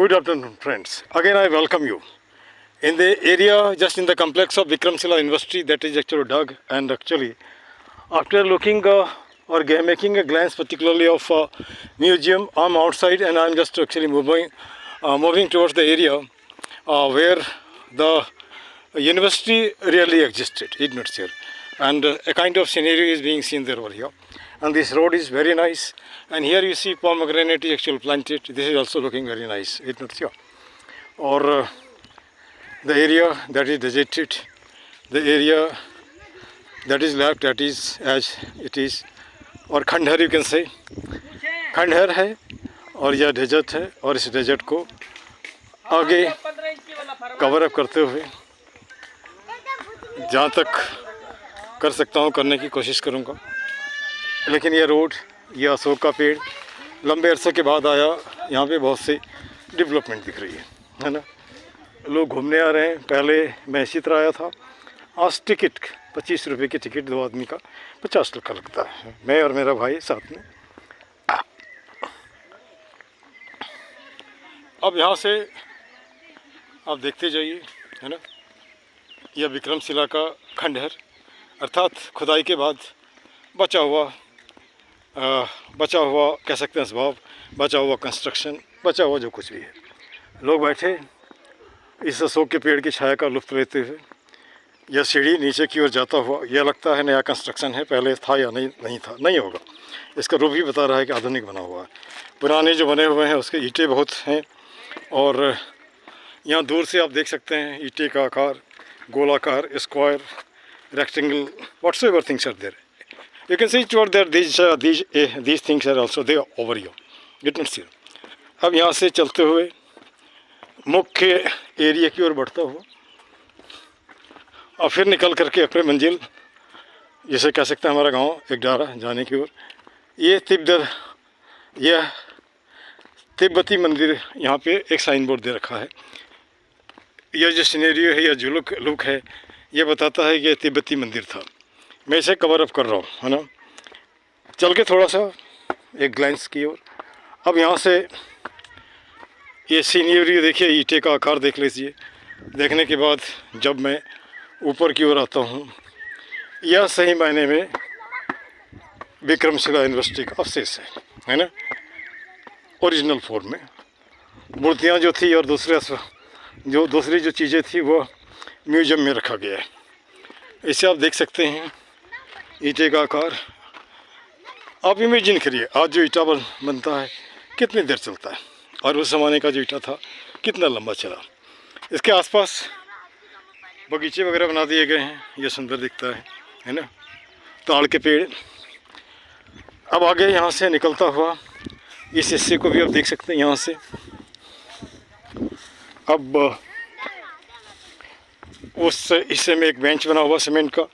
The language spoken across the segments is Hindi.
Good afternoon, friends. Again, I welcome you. In the area, just in the complex of Vikramshila University, that is actually dug. And actually, after looking making a glance, particularly of museum, I'm outside and I'm just actually moving towards the area where the university really existed. It's not here, and a kind of scenery is being seen there over here. And this road is very nice. And here you see pomegranate is actually planted. This is also looking very nice. It's not here. Or the area that is deserted, the area that is left, that is as it is, और खंडहर यू कैन से खंडहर है और यह डेजर्ट है और इस डेजर्ट को आगे कवर अप करते हुए जहाँ तक कर सकता हूँ करने की कोशिश करूँगा। लेकिन यह रोड, यह अशोक का पेड़ लंबे अरसे के बाद आया। यहाँ पे बहुत सी डेवलपमेंट दिख रही है ना। लोग घूमने आ रहे हैं। पहले मैं इसी तरह आया था। आज टिकट 25 रुपये की टिकट, 2 आदमी का 50 टका लगता है। मैं और मेरा भाई साथ में। अब यहाँ से आप देखते जाइए, है ना। यह विक्रमशिला का खंडहर, अर्थात खुदाई के बाद बचा हुआ कह सकते हैं स्वभाव, बचा हुआ कंस्ट्रक्शन, बचा हुआ जो कुछ भी है। लोग बैठे इस अशोक के पेड़ की छाया का लुत्फ़ लेते हुए। यह सीढ़ी नीचे की ओर जाता हुआ, यह लगता है नया कंस्ट्रक्शन है, पहले था या नहीं था, नहीं होगा। इसका रूप ही बता रहा है कि आधुनिक बना हुआ है। पुराने जो बने हुए हैं उसके ईंटें बहुत हैं। और यहाँ दूर से आप देख सकते हैं ईंटे का आकार, गोलाकार, square, rectangle, whatsoever things are there. You can see toward there these things are also there over here. Get not see. अब यहाँ से चलते हुए मुख्य एरिया की ओर बढ़ता हुआ और फिर निकल करके अपने मंजिल, जिसे कह सकते हैं हमारा गांव एक डारा जाने की ओर। यह तिब्बती मंदिर, यहाँ पे एक साइन बोर्ड दे रखा है। यह जो सिनेरियो है, यह जो लुक है, यह बताता है कि यह तिब्बती मंदिर था। मैं इसे कवर अप कर रहा हूँ, है ना। चल के थोड़ा सा एक ग्लैंस की ओर। अब यहाँ से ये सीनरी देखिए, ईंटे का आकार देख लीजिए। देखने के बाद जब मैं ऊपर की ओर आता हूँ, यह सही मायने में विक्रमशिला यूनिवर्सिटी का अवशेष है ना। ओरिजिनल फॉर्म में मूर्तियाँ जो थी और दूसरी जो चीज़ें थी वो म्यूजियम में रखा गया है। इसे आप देख सकते हैं, ईंटे का आकार। आप इमेजिन करिए, आज जो ईंटा बनता है कितनी देर चलता है, और उस ज़माने का जो ईंटा था कितना लंबा चला। इसके आसपास बगीचे वगैरह बना दिए गए हैं, ये सुंदर दिखता है ना। ताड़ के पेड़। अब आगे यहाँ से निकलता हुआ इस हिस्से को भी आप देख सकते हैं यहाँ से। अब उस हिस्से में एक बेंच बना हुआ सीमेंट का,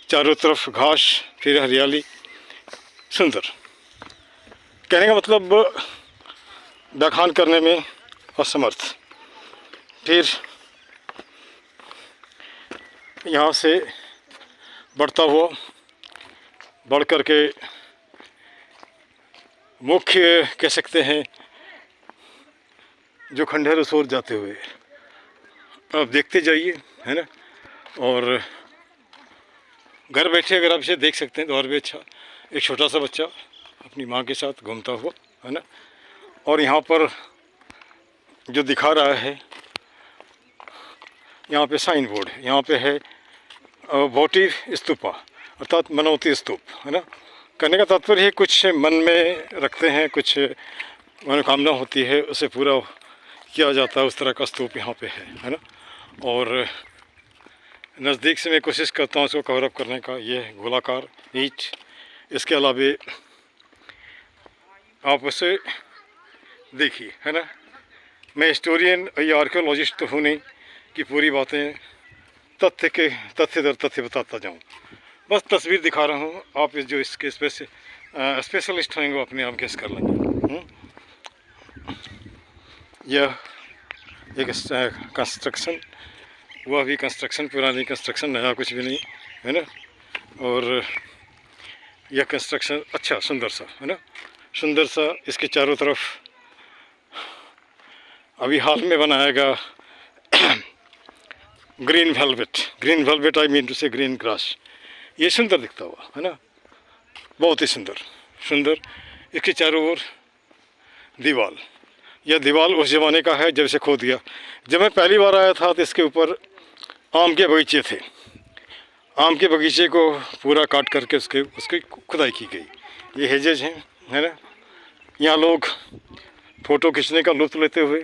चारों तरफ घास, फिर हरियाली, सुंदर। कहने का मतलब दखान करने में असमर्थ। फिर यहाँ से बढ़ कर के मुख्य कह सकते हैं जो खंडहर उस ओर जाते हुए आप देखते जाइए, है ना। और घर बैठे अगर आप इसे देख सकते हैं तो और भी अच्छा। एक छोटा सा बच्चा अपनी माँ के साथ घूमता हुआ, है ना। और यहाँ पर जो दिखा रहा है, यहाँ पे साइन बोर्ड है, यहाँ पे है भोटिव स्तूपा, अर्थात मनौती स्तूप, है ना। कहने का तात्पर्य है कुछ मन में रखते हैं, कुछ मनोकामना होती है, उसे पूरा किया जाता है, उस तरह का स्तूप यहाँ पे है ना। और नज़दीक से मैं कोशिश करता हूँ इसको कवर अप करने का। ये गोलाकार ईंट। इसके अलावे आप उसे देखिए, है ना। मैं हिस्टोरियन या आर्कियोलॉजिस्ट तो हूँ नहीं कि पूरी बातें तथ्य दर तथ्य बताता जाऊँ। बस तस्वीर दिखा रहा हूँ। आप जो इसके स्पेशलिस्ट होंगे वो अपने आप गेस कर लेंगे। यह एक कंस्ट्रक्शन, वह भी कंस्ट्रक्शन, पुरानी कंस्ट्रक्शन, नया कुछ भी नहीं, है ना। और यह कंस्ट्रक्शन अच्छा सुंदर सा, है ना, सुंदर सा। इसके चारों तरफ अभी हाल में बनाया गया green velvet I mean to say green grass, ये सुंदर दिखता हुआ है ना, बहुत ही सुंदर सुंदर। इसके चारों ओर दीवार, यह दीवार उस ज़माने का है जब इसे खो दिया। जब मैं पहली बार आया था तो इसके ऊपर आम के बगीचे थे, आम के बगीचे को पूरा काट करके उसकी खुदाई की गई। ये हेजेज हैं, है ना। यहाँ लोग फ़ोटो खींचने का लुत्फ़ लेते हुए,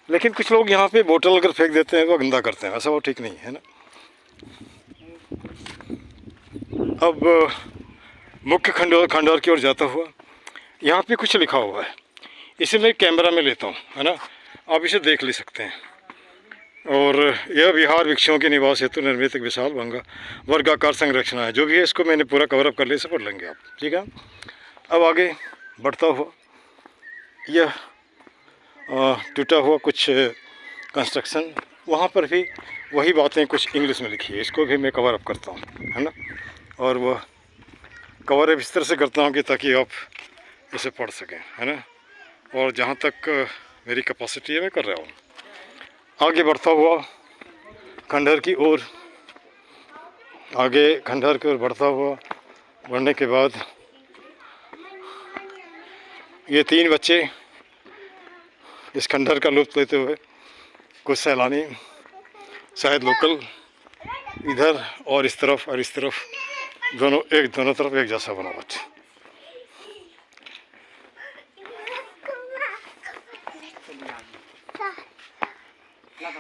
लेकिन कुछ लोग यहाँ पे बोतल अगर फेंक देते हैं वो गंदा करते हैं, ऐसा वो ठीक नहीं है ना। अब मुख्य खंडहर की ओर जाता हुआ, यहाँ पे कुछ लिखा हुआ है, इसे मैं कैमरा में लेता हूँ, है ना, आप इसे देख ले सकते हैं। और यह विहार वृक्षों के निवास हेतु निर्मित एक विशाल वर्गाकार संरचना है। जो भी है इसको मैंने पूरा कवर अप कर लिया, इसे पढ़ लेंगे आप, ठीक है। अब आगे बढ़ता हुआ, यह टूटा हुआ कुछ कंस्ट्रक्शन, वहाँ पर भी वही बातें कुछ इंग्लिश में लिखी है, इसको भी मैं कवर अप करता हूँ, है ना। और वह कवर अप इस तरह से करता हूँ कि ताकि आप इसे पढ़ सकें, है ना। और जहाँ तक मेरी कैपेसिटी है मैं कर रहा हूँ। आगे बढ़ता हुआ खंडहर की ओर, आगे खंडहर की ओर बढ़ने के बाद ये 3 बच्चे इस खंडहर का लुत्फ़ लेते हुए, कुछ सैलानी शायद लोकल, इधर और इस तरफ दोनों तरफ एक जैसा बनावट।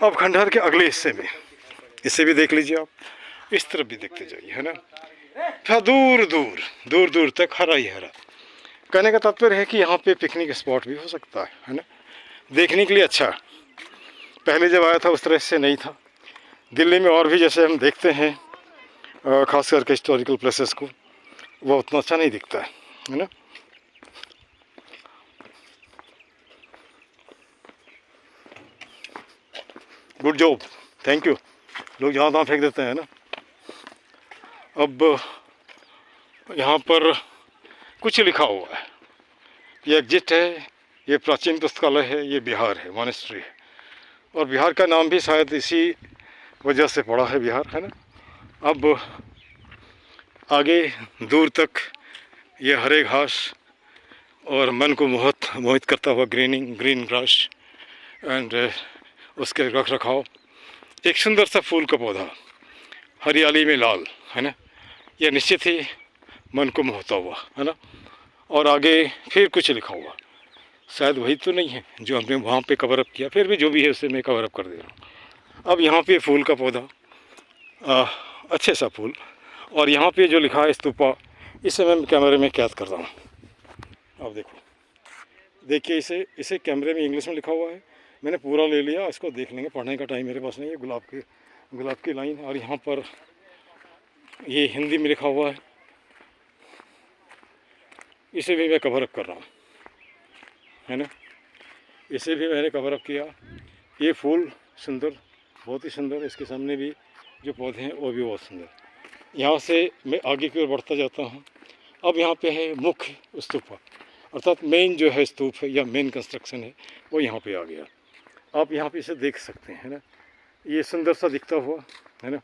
अब खंडहर के अगले हिस्से में, इसे भी देख लीजिए आप, इस तरफ भी देखते जाइए, है ना। फिर दूर दूर तक हरा ही हरा। कहने का तात्पर्य है कि यहाँ पे पिकनिक स्पॉट भी हो सकता है ना, देखने के लिए अच्छा। पहले जब आया था उस तरह से नहीं था। दिल्ली में और भी जैसे हम देखते हैं ख़ास करके हिस्टोरिकल प्लेसेस को, वो उतना अच्छा नहीं दिखता है ना। Good job, thank you. लोग जहाँ तहाँ फेंक देते हैं ना। अब यहाँ पर कुछ लिखा हुआ है, ये एग्जिट है, ये प्राचीन पुस्तकालय है, ये बिहार है, मॉनेस्ट्री है। और बिहार का नाम भी शायद इसी वजह से पड़ा है बिहार, है ना। अब आगे दूर तक ये हरे घास और मन को मोहित करता हुआ ग्रीन ग्रास एंड उसके रख रखाव, एक सुंदर सा फूल का पौधा हरियाली में लाल, है ना, यह निश्चित ही मन को मोहता हुआ, है ना। और आगे फिर कुछ लिखा हुआ, शायद वही तो नहीं है जो हमने वहाँ पे कवर अप किया, फिर भी जो भी है उसे मैं कवर अप कर दे रहा हूँ। अब यहाँ पे फूल का पौधा, अच्छे सा फूल, और यहाँ पे जो लिखा है स्तूपा, इसे मैं कैमरे में कैद कर रहा हूँ। अब देखिए इसे कैमरे में इंग्लिश में लिखा हुआ है, मैंने पूरा ले लिया, इसको देख लेंगे, पढ़ने का टाइम मेरे पास नहीं है। गुलाब की लाइन, और यहाँ पर ये हिंदी में लिखा हुआ है, इसे भी मैं कवर अप कर रहा हूँ, है ना। इसे भी मैंने कवर अप किया। ये फूल सुंदर, बहुत ही सुंदर, इसके सामने भी जो पौधे हैं वो भी बहुत सुंदर। यहाँ से मैं आगे की ओर बढ़ता जाता हूँ। अब यहाँ पे है मुख्य स्तूपा, अर्थात मेन जो है स्तूप है या मेन कंस्ट्रक्शन है वो यहाँ पे आ गया। आप यहाँ पे इसे देख सकते हैं, है ना। ये सुंदर सा दिखता हुआ, है ना,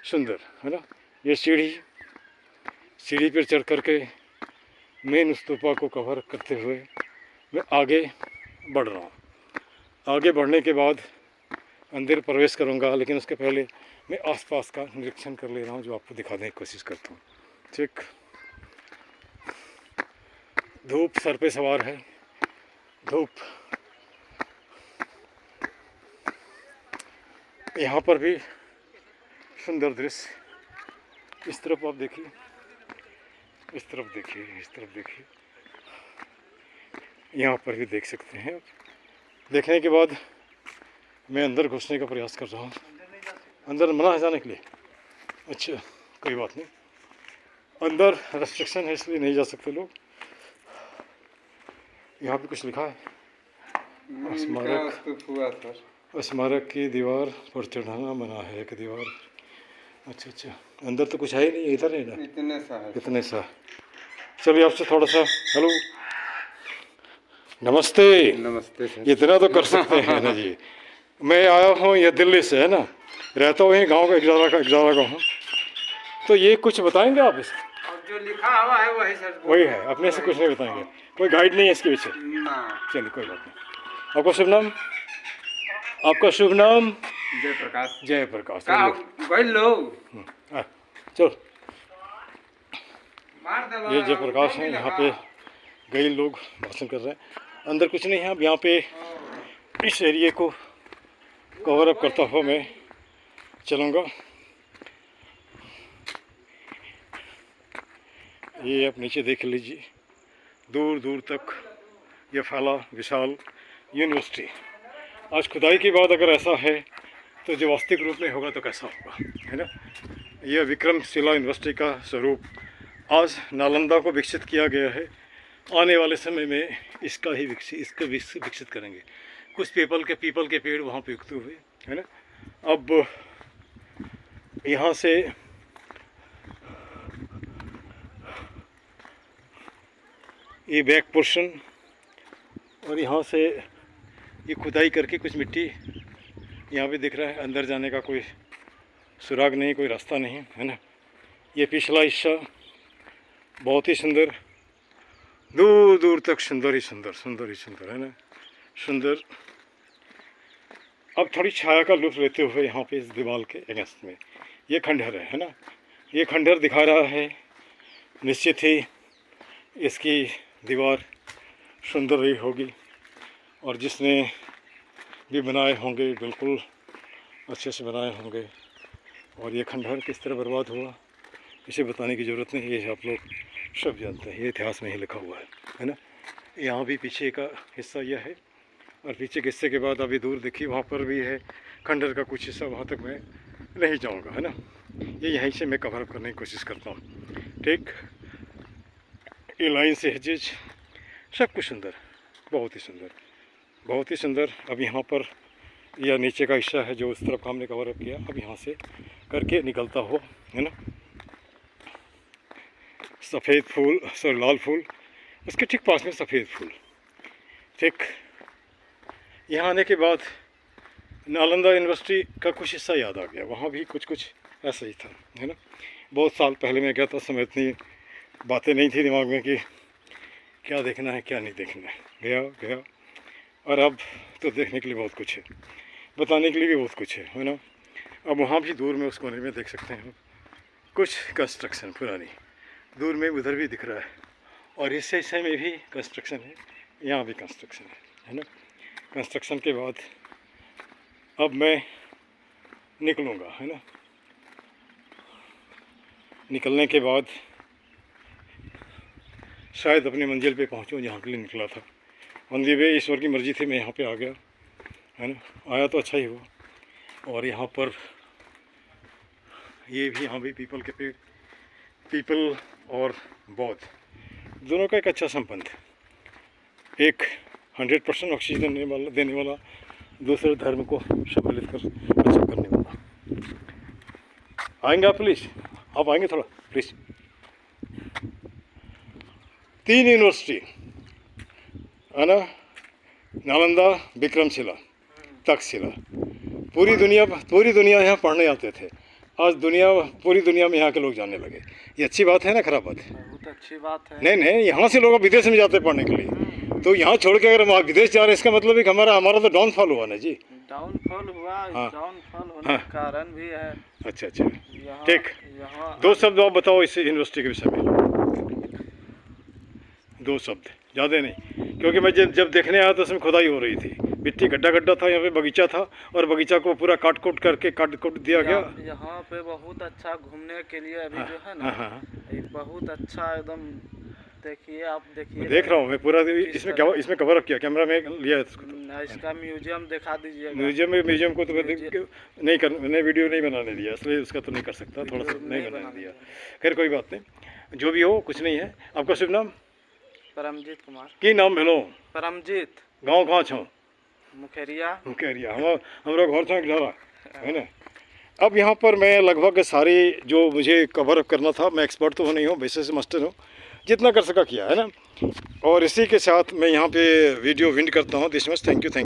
सुंदर, है ना। ये सीढ़ी पर चढ़ कर के मेन स्तूपा को कवर करते हुए मैं आगे बढ़ रहा हूँ। आगे बढ़ने के बाद अंदर प्रवेश करूँगा, लेकिन उसके पहले मैं आसपास का निरीक्षण कर ले रहा हूँ, जो आपको दिखाने की कोशिश करता हूँ। ठीक, धूप सर पे सवार है, धूप। यहाँ पर भी सुंदर दृश्य, इस तरफ आप देखिए, इस तरफ देखिए, यहाँ पर भी देख सकते हैं। देखने के बाद मैं अंदर घुसने का प्रयास कर रहा हूँ। अंदर मना है जाने के लिए? अच्छा, कोई बात नहीं, अंदर रेस्ट्रिक्शन है इसलिए नहीं जा सकते लोग। यहाँ पे कुछ लिखा है, स्मारक की दीवार पर चढ़ाना मना है, एक दीवार। अच्छा, अंदर तो कुछ है ही नहीं, इधर है ना, इतने सा। चलिए आपसे थोड़ा सा हेलो, नमस्ते। नमस्ते सर। इतना तो कर सकते हैं ना जी। मैं आया हूँ ये दिल्ली से, है ना, रहता हूँ यहीं गाँव का इगजारा का हूँ। तो ये कुछ बताएंगे आप इस? और जो लिखा हुआ है वही सर। वही है, अपने से कुछ नहीं बताएंगे, कोई गाइड नहीं है इसके पीछे? ना। चलिए कोई बात नहीं। आपका शुभ नाम? आपका शुभ नाम? जयप्रकाश। जयप्रकाश। का भाई लोग चलो, मार दे। ये जयप्रकाश हैं, यहाँ पे कई लोग भाषण कर रहे हैं। अंदर कुछ नहीं है, अब यहाँ पे इस एरिए को कवर अप करता हुआ मैं चलूँगा। ये आप नीचे देख लीजिए, दूर दूर तक ये फैला विशाल यूनिवर्सिटी। आज खुदाई के बाद अगर ऐसा है तो जो वास्तविक रूप में होगा तो कैसा होगा, है ना। यह विक्रमशिला यूनिवर्सिटी का स्वरूप आज नालंदा को विकसित किया गया है। आने वाले समय में इसका ही विकसित करेंगे। कुछ पीपल के पेड़ वहाँ पे उगते हुए, है ना। अब यहाँ से ये बैक पोर्शन और यहाँ से ये खुदाई करके कुछ मिट्टी यहाँ पे दिख रहा है। अंदर जाने का कोई सुराग नहीं, कोई रास्ता नहीं, है ना। ये पिछला हिस्सा बहुत ही सुंदर, दूर दूर तक सुंदर ही सुंदर, सुंदर ही सुंदर, है ना, सुंदर। अब थोड़ी छाया का लुत्फ लेते हुए यहाँ पे इस दीवार के अगेंस्ट में ये खंडहर है ना। ये खंडहर दिखा रहा है निश्चित ही इसकी दीवार सुंदर रही होगी और जिसने भी बनाए होंगे बिल्कुल अच्छे से बनाए होंगे। और ये खंडहर किस तरह बर्बाद हुआ इसे बताने की ज़रूरत नहीं, ये आप लोग सब जानते हैं, ये इतिहास में ही लिखा हुआ है ना। यहाँ भी पीछे का हिस्सा यह है और पीछे के हिस्से के बाद अभी दूर देखिए वहाँ पर भी है खंडहर का कुछ हिस्सा, वहाँ तक मैं नहीं जाऊँगा, है ना। ये यहीं से मैं कवर अप करने की कोशिश करता हूँ। ठीक, ये लाइन से हजेज सब कुछ सुंदर, बहुत ही सुंदर, बहुत ही सुंदर। अब यहाँ पर यह नीचे का हिस्सा है जो उस तरफ हमने कवर अप किया। अब यहाँ से करके निकलता हो, है ना, सफ़ेद फूल, सॉरी लाल फूल, उसके ठीक पास में सफ़ेद फूल। ठीक, यहाँ आने के बाद नालंदा यूनिवर्सिटी का कुछ हिस्सा याद आ गया। वहाँ भी कुछ ऐसा ही था, है ना। बहुत साल पहले मैं गया था, समय इतनी बातें नहीं थी दिमाग में कि क्या देखना है क्या नहीं देखना है। गया और अब तो देखने के लिए बहुत कुछ है, बताने के लिए भी बहुत कुछ है ना। अब वहाँ भी दूर में उस कोने में देख सकते हैं कुछ कंस्ट्रक्शन पुरानी, दूर में उधर भी दिख रहा है और इस हिस्से में भी कंस्ट्रक्शन है, यहाँ भी कंस्ट्रक्शन है ना। कंस्ट्रक्शन के बाद अब मैं निकलूँगा, है ना। निकलने के बाद शायद अपनी मंजिल पे पहुँचूँ जहाँ के लिए निकला था। ऑन दी वे ईश्वर की मर्ज़ी थी, मैं यहाँ पे आ गया, है ना। आया तो अच्छा ही हुआ। और यहाँ पर ये भी, यहाँ भी पीपल के पेड़, पीपल और बौद्ध दोनों का एक अच्छा संबंध, एक 100% ऑक्सीजन देने वाला, दूसरे धर्म को सम्मिलित कर अच्छा करने वाला। आएंगे आप प्लीज़, आप आएंगे थोड़ा प्लीज़। 3 यूनिवर्सिटी है ना, नालंदा, विक्रमशिला, तक्षशिला। पूरी दुनिया यहाँ पढ़ने आते थे। आज पूरी दुनिया में यहाँ के लोग जाने लगे। ये अच्छी बात है ना, खराब बात है? बहुत अच्छी बात है। नहीं, यहाँ से लोग विदेश में जाते पढ़ने के लिए, तो यहाँ छोड़ के अगर हम विदेश जा रहे हैं इसका मतलब है कि हमारा तो डाउनफॉल हुआ ना जी। डाउनफॉल हुआ। हाँ। डाउनफॉल होने का कारण भी है। अच्छा, ठीक। 2 शब्द आप बताओ इस यूनिवर्सिटी के विषय में, 2 शब्द, ज़्यादा नहीं, क्योंकि मैं जब देखने आया तो उसमें खुदाई हो रही थी, मिट्टी गड्ढा था, यहाँ पे बगीचा था और बगीचा को पूरा काट कुट दिया गया। यहाँ पे बहुत अच्छा घूमने के लिए अभी जो है ना, एक बहुत अच्छा एकदम, देखिए आप देखिए, देख रहा हूँ मैं पूरा। इसमें कवर अप किया, कैमरा में लिया है इसको तो। इसका म्यूजियम दिखा दीजिएगा। म्यूजियम को तो मैंने वीडियो नहीं बनाने दिया, इसलिए उसका तो नहीं कर सकता, थोड़ा सा नहीं बनाने दिया। खैर कोई बात नहीं, जो भी हो कुछ नहीं है। आपका शुभ नाम? परमजीत कुमार। की नाम भेलो? परमजीत। गाँव कहाँ छो? मुखेरिया। हमारा घर छो इगलारा, है ना। अब यहाँ पर मैं लगभग सारी जो मुझे कवर अप करना था, मैं एक्सपर्ट तो नहीं हूँ, वैसे से मास्टर हूँ, जितना कर सका किया, है ना। और इसी के साथ मैं यहाँ पे वीडियो विंड करता हूँ। This much, thank you.